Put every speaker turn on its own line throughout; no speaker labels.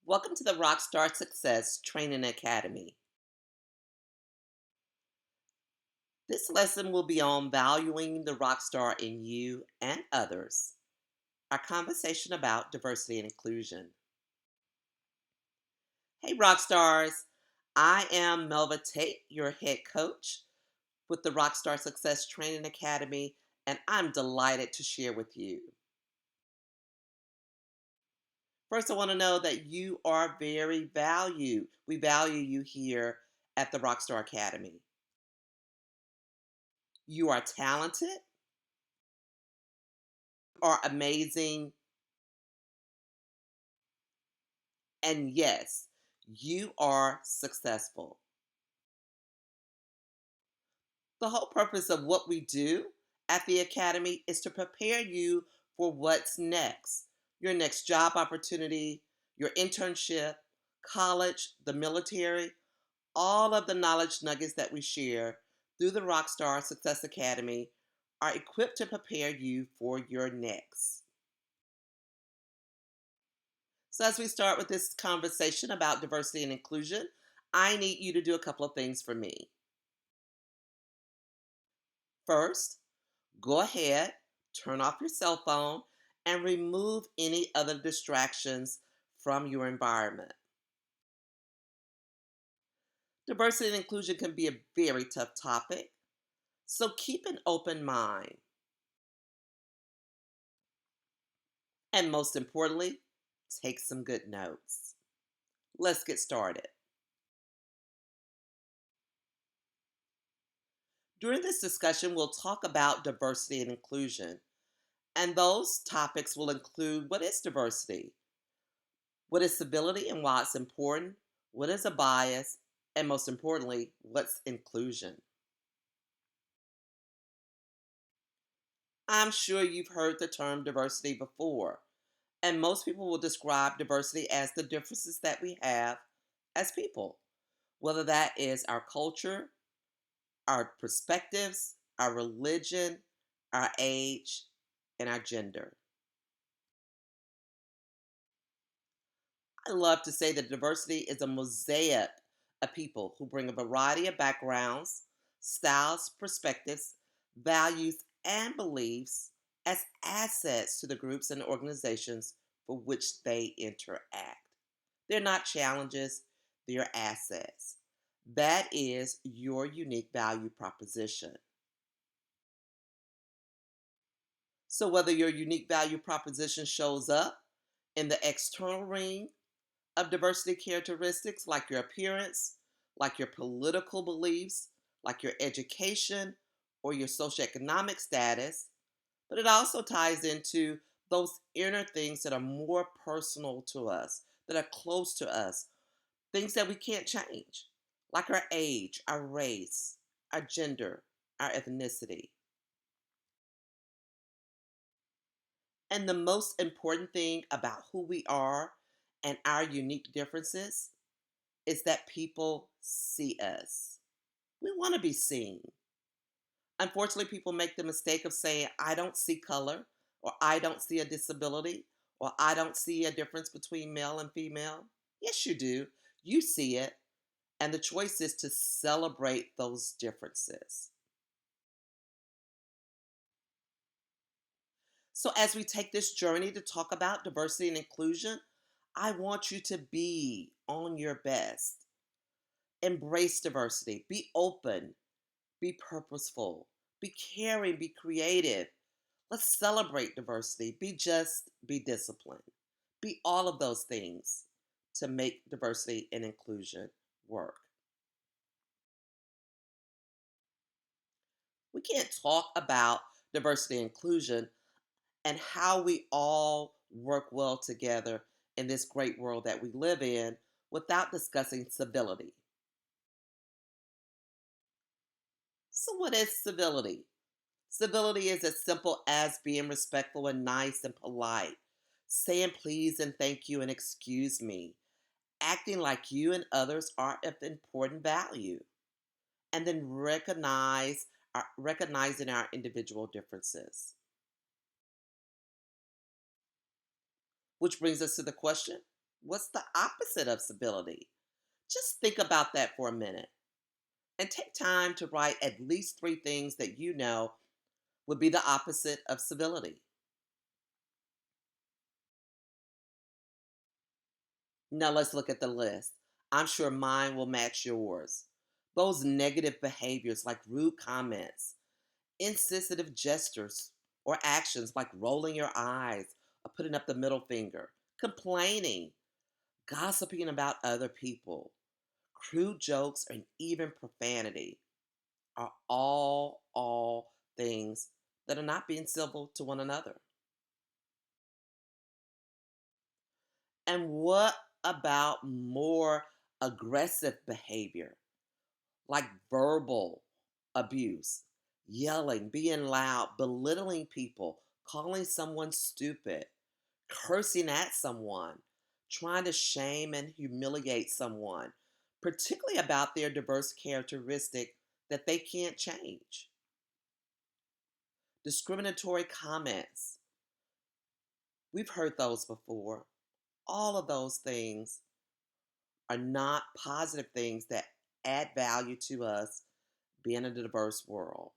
Welcome to the RockStar Success Training Academy. This lesson will be on valuing the rockstar in you and others. Our conversation about diversity and inclusion. Hey, Rockstars. I am Melva Tate, your head coach with the RockStar Success Training Academy, and I'm delighted to share with you. First, I want to know that you are very valued. We value you here at the RockStar Academy. You are talented, are amazing, and yes, you are successful. The whole purpose of what we do at the Academy is to prepare you for what's next, your next job opportunity, your internship, college, the military, all of the knowledge nuggets that we share through the Rockstar Success Academy are equipped to prepare you for your next. So, as we start with this conversation about diversity and inclusion, I need you to do a couple of things for me. First, go ahead, turn off your cell phone, and remove any other distractions from your environment. Diversity and inclusion can be a very tough topic, so keep an open mind. And most importantly, take some good notes. Let's get started. During this discussion, we'll talk about diversity and inclusion. And those topics will include what is diversity, what is civility and why it's important, what is a bias, and most importantly, what's inclusion. I'm sure you've heard the term diversity before, and most people will describe diversity as the differences that we have as people, whether that is our culture, our perspectives, our religion, our age, and our gender. I love to say that diversity is a mosaic of people who bring a variety of backgrounds, styles, perspectives, values, and beliefs as assets to the groups and organizations for which they interact. They're not challenges, they're assets. That is your unique value proposition. So, whether your unique value proposition shows up in the external ring of diversity characteristics like your appearance, like your political beliefs, like your education or your socioeconomic status, but it also ties into those inner things that are more personal to us, that are close to us, things that we can't change, like our age, our race, our gender, our ethnicity. And the most important thing about who we are and our unique differences is that people see us. We want to be seen. Unfortunately, people make the mistake of saying, I don't see color, or I don't see a disability, or I don't see a difference between male and female. Yes, you do. You see it. And the choice is to celebrate those differences. So, as we take this journey to talk about diversity and inclusion, I want you to be on your best. Embrace diversity. Be open. Be purposeful. Be caring. Be creative. Let's celebrate diversity. Be just. Be disciplined. Be all of those things to make diversity and inclusion work. We can't talk about diversity and inclusion and how we all work well together in this great world that we live in without discussing civility. So, what is civility? Civility is as simple as being respectful and nice and polite, saying please and thank you and excuse me, acting like you and others are of important value, and then recognizing our individual differences. Which brings us to the question, What's the opposite of civility? Just think about that for a minute and take time to write at least three things that you know would be the opposite of civility. Now let's look at the list. I'm sure mine will match yours. Those negative behaviors like rude comments, insensitive gestures or actions like rolling your eyes or putting up the middle finger, complaining, gossiping about other people, crude jokes, and even profanity are all things that are not being civil to one another. And what about more aggressive behavior like verbal abuse, yelling, being loud, belittling people, calling someone stupid, cursing at someone, trying to shame and humiliate someone, particularly about their diverse characteristic that they can't change? Discriminatory comments. We've heard those before. All of those things are not positive things that add value to us being in a diverse world.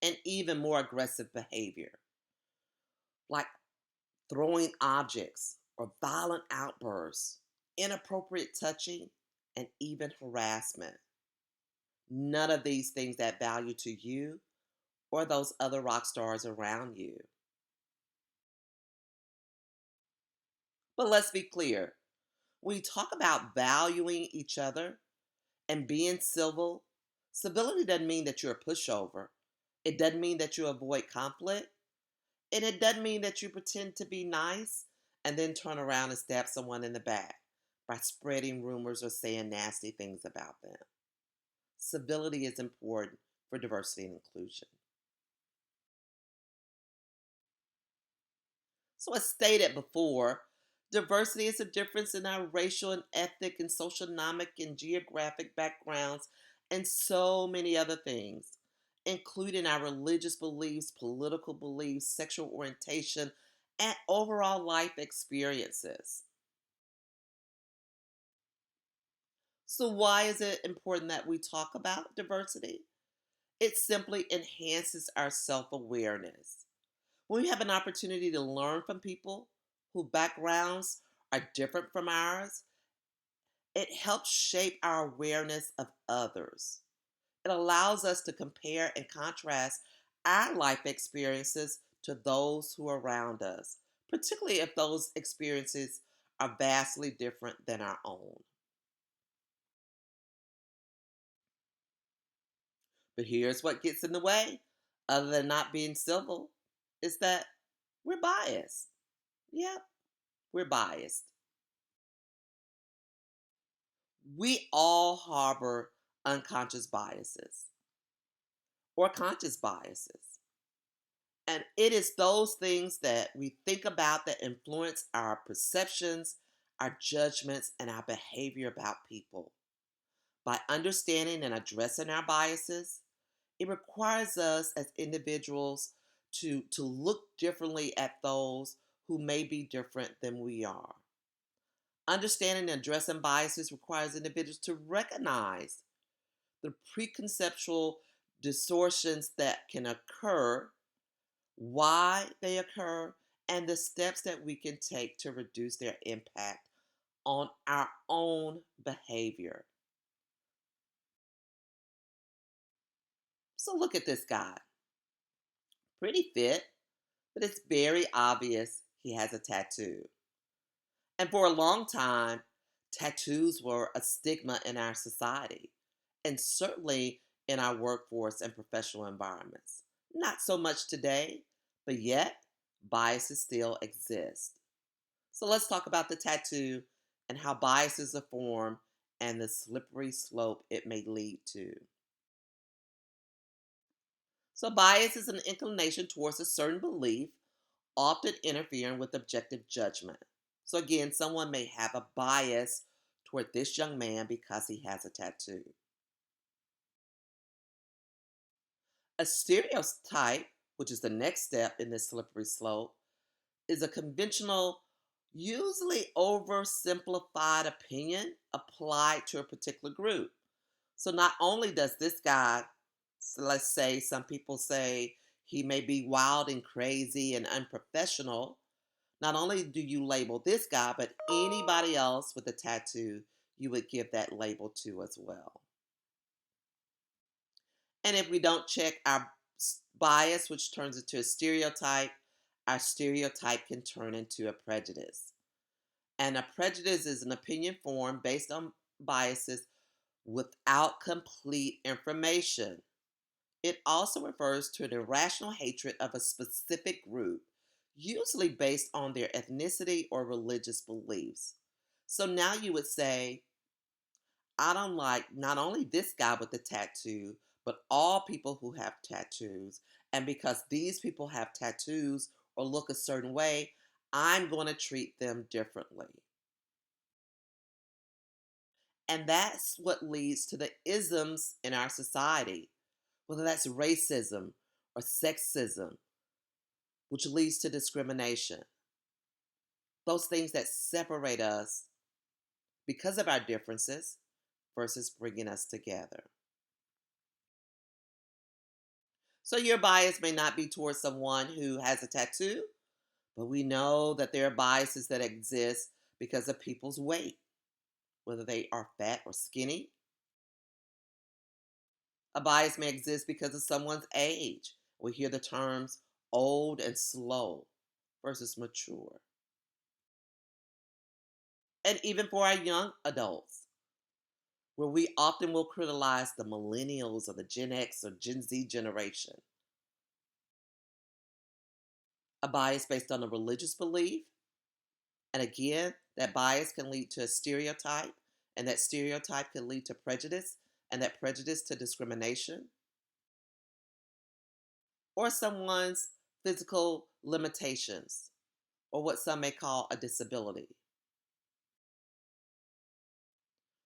And even more aggressive behavior, like throwing objects or violent outbursts, inappropriate touching, and even harassment. None of these things add value to you or those other rock stars around you. But let's be clear, when we talk about valuing each other and being civil, civility doesn't mean that you're a pushover. It doesn't mean that you avoid conflict. And it doesn't mean that you pretend to be nice and then turn around and stab someone in the back by spreading rumors or saying nasty things about them. Civility is important for diversity and inclusion. So, as stated before, diversity is a difference in our racial and ethnic and socioeconomic and geographic backgrounds and so many other things, including our religious beliefs, political beliefs, sexual orientation, and overall life experiences. So, why is it important that we talk about diversity? It simply enhances our self awareness. When we have an opportunity to learn from people whose backgrounds are different from ours, it helps shape our awareness of others. It allows us to compare and contrast our life experiences to those who are around us, particularly if those experiences are vastly different than our own. But here's what gets in the way, other than not being civil, is that we're biased. Yep, we're biased. We all harbor unconscious biases or conscious biases. And it is those things that we think about that influence our perceptions, our judgments, and our behavior about people. By understanding and addressing our biases, it requires us as individuals to look differently at those who may be different than we are. Understanding and addressing biases requires individuals to recognize the preconceptual distortions that can occur, why they occur, and the steps that we can take to reduce their impact on our own behavior. So look at this guy. Pretty fit, but it's very obvious he has a tattoo. And for a long time, tattoos were a stigma in our society, and certainly in our workforce and professional environments. Not so much today, but yet biases still exist. So let's talk about the tattoo and how biases are formed and the slippery slope it may lead to. So, bias is an inclination towards a certain belief, often interfering with objective judgment. So, again, someone may have a bias toward this young man because he has a tattoo. A stereotype, which is the next step in this slippery slope, is a conventional, usually oversimplified opinion applied to a particular group. So not only does this guy, so let's say some people say he may be wild and crazy and unprofessional, not only do you label this guy, but anybody else with a tattoo, you would give that label to as well. And if we don't check our bias, which turns into a stereotype, our stereotype can turn into a prejudice. And a prejudice is an opinion formed based on biases without complete information. It also refers to an irrational hatred of a specific group, usually based on their ethnicity or religious beliefs. So now you would say, I don't like not only this guy with the tattoo, but all people who have tattoos. And because these people have tattoos or look a certain way, I'm going to treat them differently. And that's what leads to the isms in our society, whether that's racism or sexism, which leads to discrimination. Those things that separate us because of our differences versus bringing us together. So your bias may not be towards someone who has a tattoo, but we know that there are biases that exist because of people's weight, whether they are fat or skinny. A bias may exist because of someone's age. We hear the terms old and slow versus mature. And even for our young adults, where we often will criticize the millennials or the Gen X or Gen Z generation. A bias based on a religious belief. And again, that bias can lead to a stereotype, and that stereotype can lead to prejudice, and that prejudice to discrimination, or someone's physical limitations, or what some may call a disability.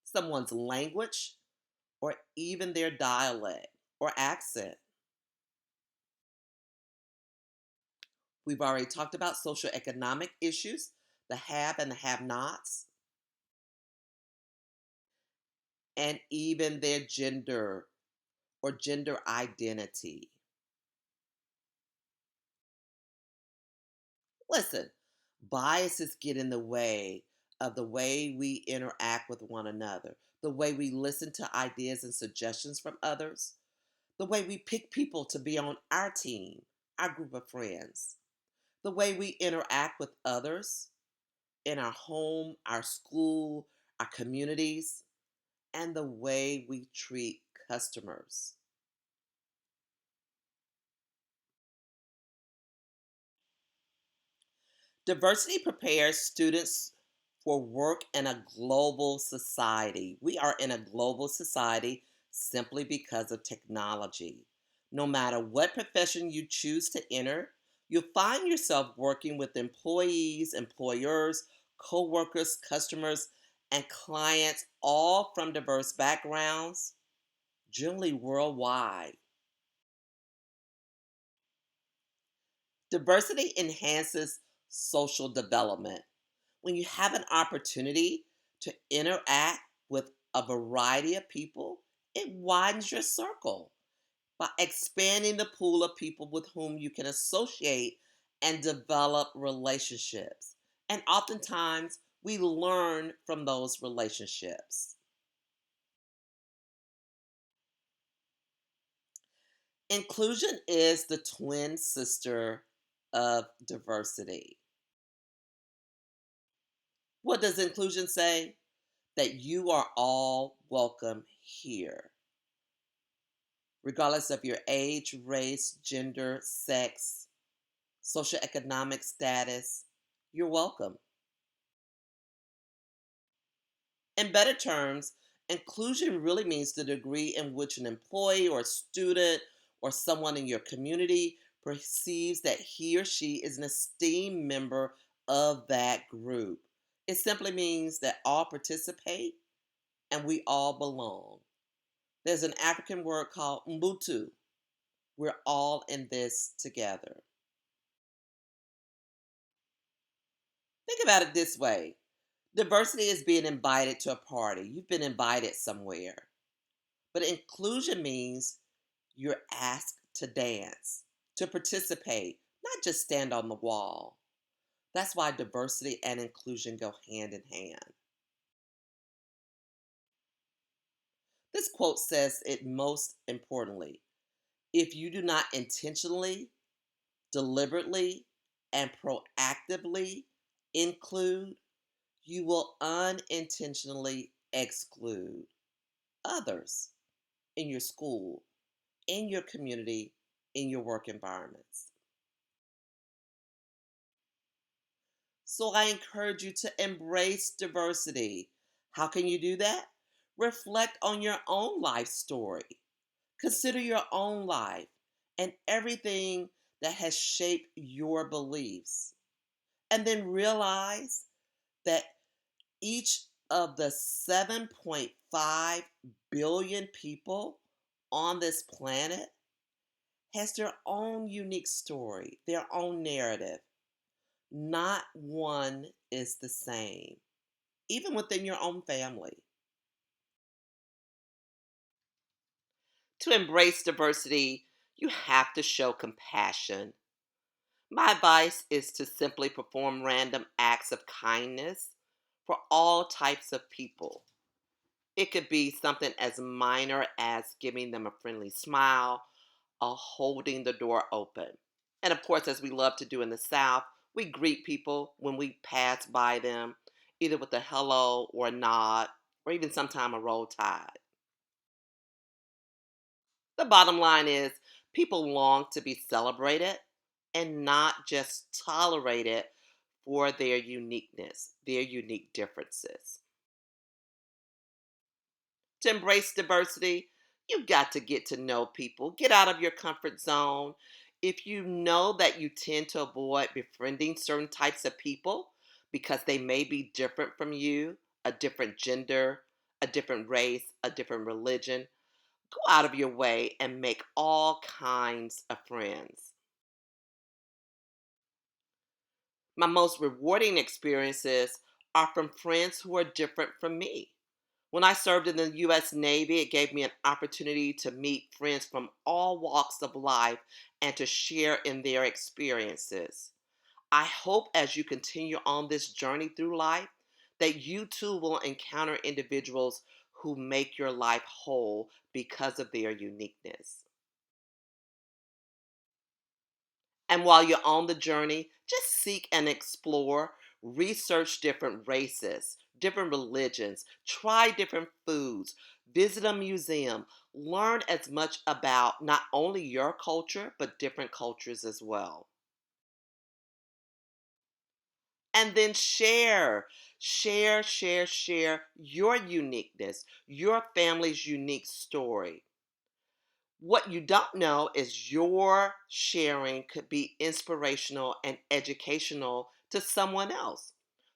Someone's language, or even their dialect or accent. We've already talked about social economic issues, the have and the have nots, and even their gender or gender identity. Listen, biases get in the way of the way we interact with one another, the way we listen to ideas and suggestions from others, the way we pick people to be on our team, our group of friends, the way we interact with others in our home, our school, our communities, and the way we treat customers. Diversity prepares students for work in a global society. We are in a global society simply because of technology. No matter what profession you choose to enter, you'll find yourself working with employees, employers, co workers, customers, and clients, all from diverse backgrounds, generally worldwide. Diversity enhances social development. When you have an opportunity to interact with a variety of people, it widens your circle by expanding the pool of people with whom you can associate and develop relationships. And oftentimes, we learn from those relationships. Inclusion is the twin sister of diversity. What does inclusion say? That you are all welcome here, regardless of your age, race, gender, sex, socioeconomic status. You're welcome. In better terms, inclusion really means the degree in which an employee or student or someone in your community perceives that he or she is an esteemed member of that group. It simply means that all participate and we all belong. There's an African word called Mbutu. We're all in this together. Think about it this way: diversity is being invited to a party, you've been invited somewhere. But inclusion means you're asked to dance, to participate, not just stand on the wall. That's why diversity and inclusion go hand in hand. This quote says it most importantly: if you do not intentionally, deliberately, and proactively include, you will unintentionally exclude others in your school, in your community, in your work environments. So I encourage you to embrace diversity. How can you do that? Reflect on your own life story. Consider your own life and everything that has shaped your beliefs. And then realize that each of the 7.5 billion people on this planet has their own unique story, their own narrative. Not one is the same, even within your own family. To embrace diversity, you have to show compassion. My advice is to simply perform random acts of kindness for all types of people. It could be something as minor as giving them a friendly smile or holding the door open. And of course, as we love to do in the South, we greet people when we pass by them, either with a hello or a nod, or even sometime a roll tide. The bottom line is people long to be celebrated and not just tolerated for their uniqueness, their unique differences. To embrace diversity, you got to get to know people. Get out of your comfort zone. If you know that you tend to avoid befriending certain types of people because they may be different from you, a different gender, a different race, a different religion, go out of your way and make all kinds of friends. My most rewarding experiences are from friends who are different from me. When I served in the U.S. Navy, it gave me an opportunity to meet friends from all walks of life and to share in their experiences. I hope as you continue on this journey through life that you too will encounter individuals who make your life whole because of their uniqueness. And while you're on the journey, just seek and explore, research different races, different religions, try different foods, visit a museum, learn as much about not only your culture, but different cultures as well. And then share your uniqueness, your family's unique story. What you don't know is your sharing could be inspirational and educational to someone else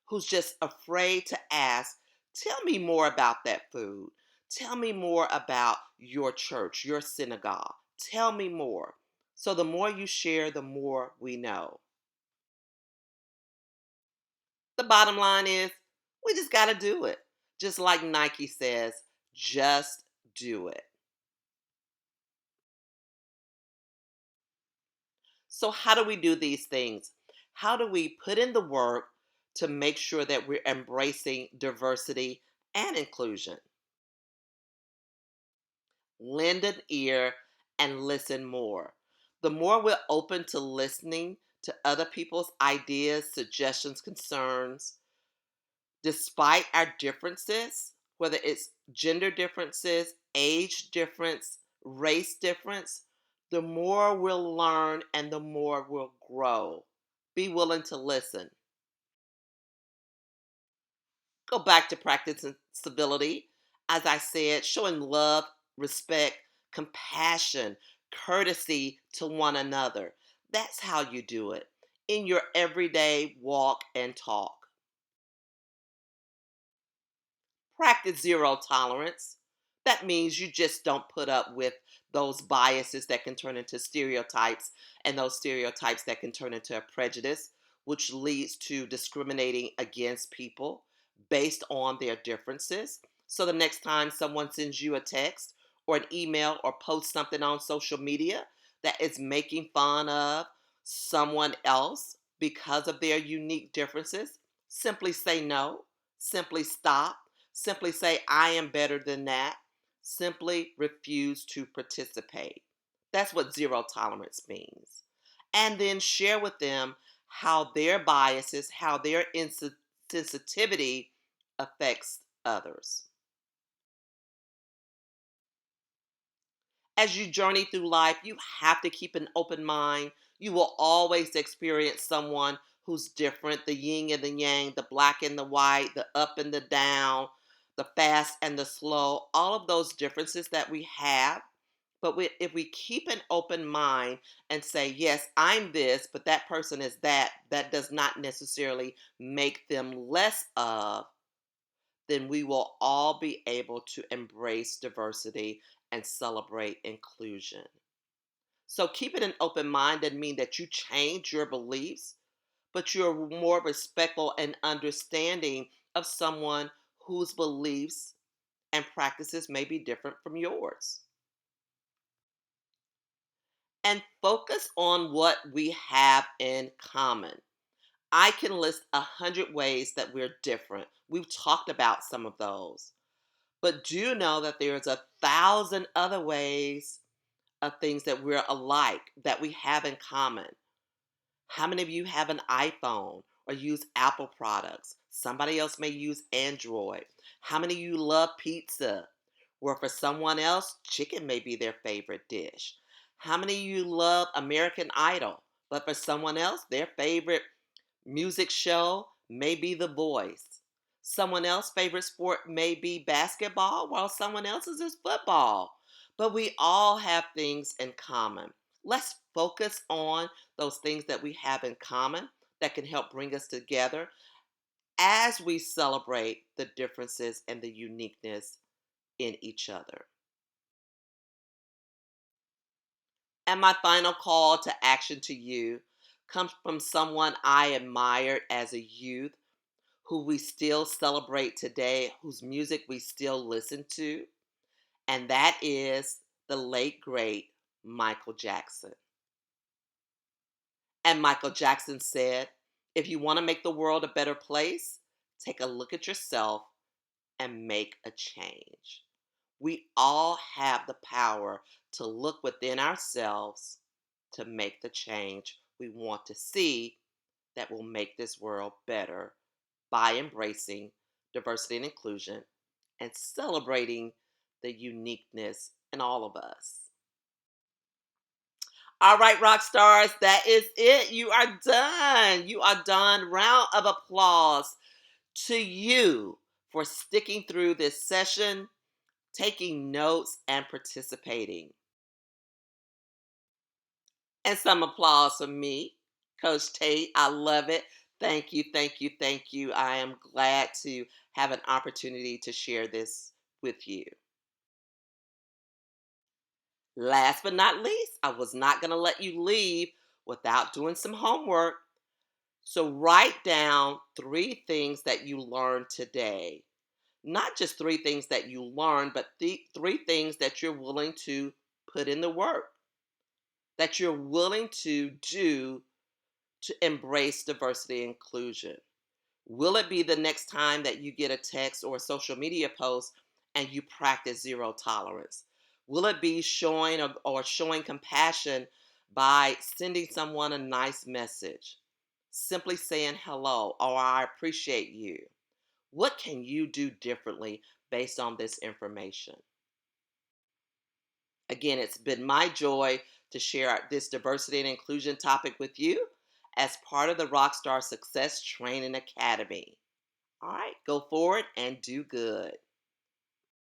who's just afraid to ask, tell me more about that food. Tell me more about your church, your synagogue. Tell me more. So the more you share, the more we know. The bottom line is we just got to do it. Just like Nike says, just do it. So, how do we do these things? How do we put in the work to make sure that we're embracing diversity and inclusion? Lend an ear and listen more. The more we're open to listening to other people's ideas, suggestions, concerns, despite our differences, whether it's gender differences, age difference, race difference, the more we'll learn and the more we'll grow. Be willing to listen. Go back to practicing civility. As I said, showing love, respect, compassion, courtesy to one another. That's how you do it in your everyday walk and talk. Practice zero tolerance. That means you just don't put up with those biases that can turn into stereotypes and those stereotypes that can turn into a prejudice. which leads to discriminating against people based on their differences. So the next time someone sends you a text or an email or posts something on social media that is making fun of someone else because of their unique differences, simply say no, simply stop, simply say, I am better than that, simply refuse to participate. That's what zero tolerance means. And then share with them how their biases, how their insensitivity affects others. As you journey through life, you have to keep an open mind. You will always experience someone who's different, the yin and the yang, the black and the white, the up and the down, the fast and the slow, all of those differences that we have. But if we keep an open mind and say, yes, I'm this, but that person is that, that does not necessarily make them less of, then we will all be able to embrace diversity and celebrate inclusion. So keeping an open mind doesn't mean that you change your beliefs, but you're more respectful and understanding of someone whose beliefs and practices may be different from yours. And focus on what we have in common. I can list 100 ways that we're different. We've talked about some of those. But do know that there's 1,000 other ways of things that we're alike, that we have in common. How many of you have an iPhone or use Apple products? Somebody else may use Android. How many of you love pizza? Where for someone else, chicken may be their favorite dish. How many of you love American Idol? But for someone else, their favorite music show may be The Voice. Someone else's favorite sport may be basketball, while someone else's is football. But we all have things in common. Let's focus on those things that we have in common that can help bring us together as we celebrate the differences and the uniqueness in each other. And my final call to action to you comes from someone I admired as a youth, who we still celebrate today, whose music we still listen to, and that is the late, great Michael Jackson. And Michael Jackson said, if you want to make the world a better place, take a look at yourself and make a change. We all have the power to look within ourselves to make the change we want to see that will make this world better by embracing diversity and inclusion and celebrating the uniqueness in all of us. All right, rock stars, that is it. You are done. You are done. Round of applause to you for sticking through this session, taking notes, and participating. And some applause for me, Coach Tate. I love it. Thank you, thank you, thank you. I am glad to have an opportunity to share this with you. Last but not least, I was not going to let you leave without doing some homework. So write down 3 things that you learned today. Not just 3 things that you learned, but 3 things that you're willing to put in the work, that you're willing to do to embrace diversity and inclusion. Will it be the next time that you get a text or a social media post and you practice zero tolerance? Will it be showing or showing compassion by sending someone a nice message? Simply saying hello or I appreciate you. What can you do differently based on this information? Again, it's been my joy to share this diversity and inclusion topic with you as part of the RockStar Success Training Academy. All right, go forward and do good.